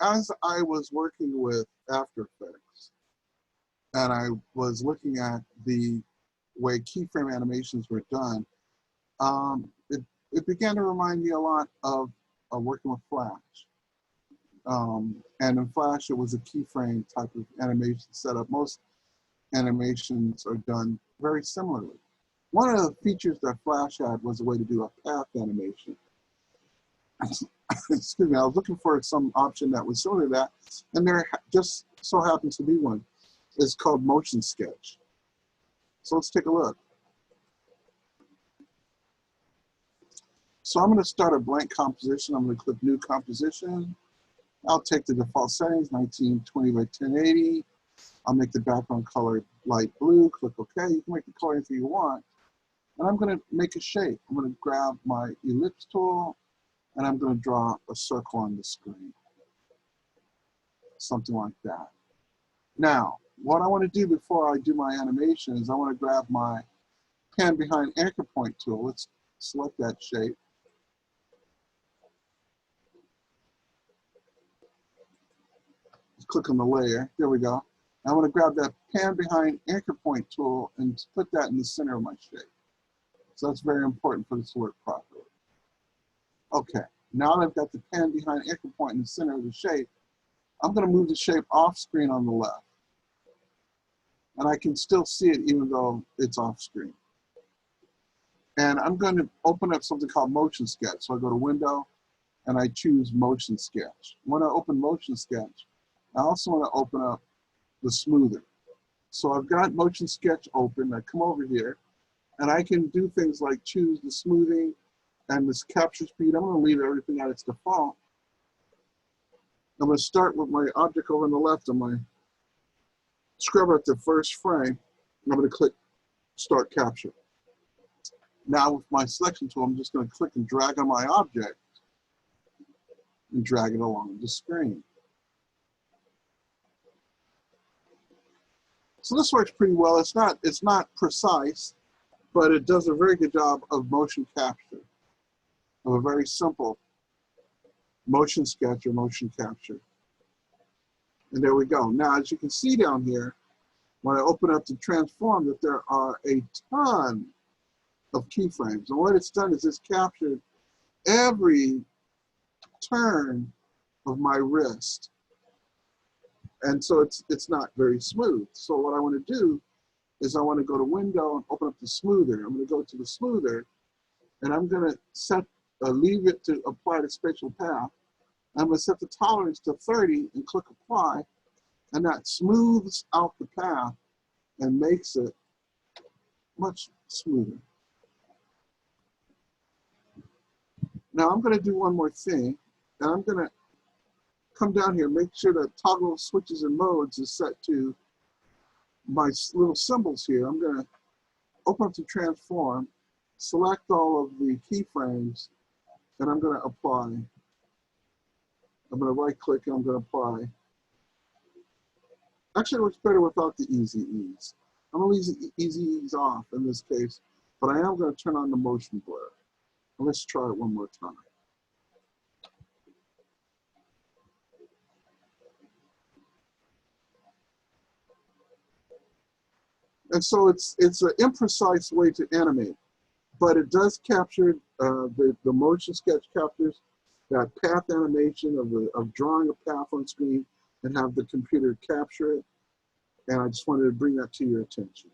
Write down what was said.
as I was working with After Effects, and I was looking at the way keyframe animations were done, it began to remind me a lot of working with Flash. And in Flash, it was a keyframe type of animation setup. Most animations are done very similarly. One of the features that Flash had was a way to do a path animation. Excuse me, I was looking for some option that was similar to that, and there just so happens to be one. It's called Motion Sketch. So let's take a look. So I'm going to start a blank composition. I'm going to click New Composition. I'll take the default settings, 1920 by 1080. I'll make the background color light blue. Click OK. You can make the color anything you want. And I'm going to make a shape. I'm going to grab my ellipse tool, and I'm going to draw a circle on the screen. Something like that. Now, what I want to do before I do my animation is I want to grab my pan behind anchor point tool. Let's select that shape. Click on the layer. There we go. I want to grab that pan behind anchor point tool and put that in the center of my shape. So that's very important for this to work properly. Okay, now that I've got the pan behind anchor point in the center of the shape, I'm going to move the shape off screen on the left. And I can still see it even though it's off screen. And I'm going to open up something called Motion Sketch. So I go to Window and I choose Motion Sketch. When I open Motion Sketch, I also want to open up the smoother. So I've got Motion Sketch open. I come over here and I can do things like choose the smoothing and this capture speed. I'm going to leave everything at its default. I'm going to start with my object over on the left on my scrub at the first frame. I'm going to click Start Capture. Now with my selection tool, I'm just going to click and drag on my object and drag it along the screen. So this works pretty well. It's not precise, but it does a very good job of motion capture, of a very simple motion sketch or motion capture. And there we go. Now, as you can see down here, when I open up the transform, that there are a ton of keyframes. And what it's done is it's captured every turn of my wrist. And so it's not very smooth. So what I want to do is I want to go to Window and open up the smoother. I'm going to go to the smoother, and I'm going to leave it to apply the spatial path. I'm going to set the tolerance to 30 and click Apply, and that smooths out the path and makes it much smoother. Now I'm going to do one more thing, and I'm going to come down here, make sure that toggle switches and modes is set to my little symbols here. I'm going to open up the transform, select all of the keyframes, and I'm going to apply. I'm going to right click and I'm going to apply. Actually, it works better without the easy ease. I'm going to leave the easy ease off in this case, but I am going to turn on the motion blur. And let's try it one more time. And so it's an imprecise way to animate, but it does capture, the motion sketch captures that path animation of drawing a path on screen and have the computer capture it. And I just wanted to bring that to your attention.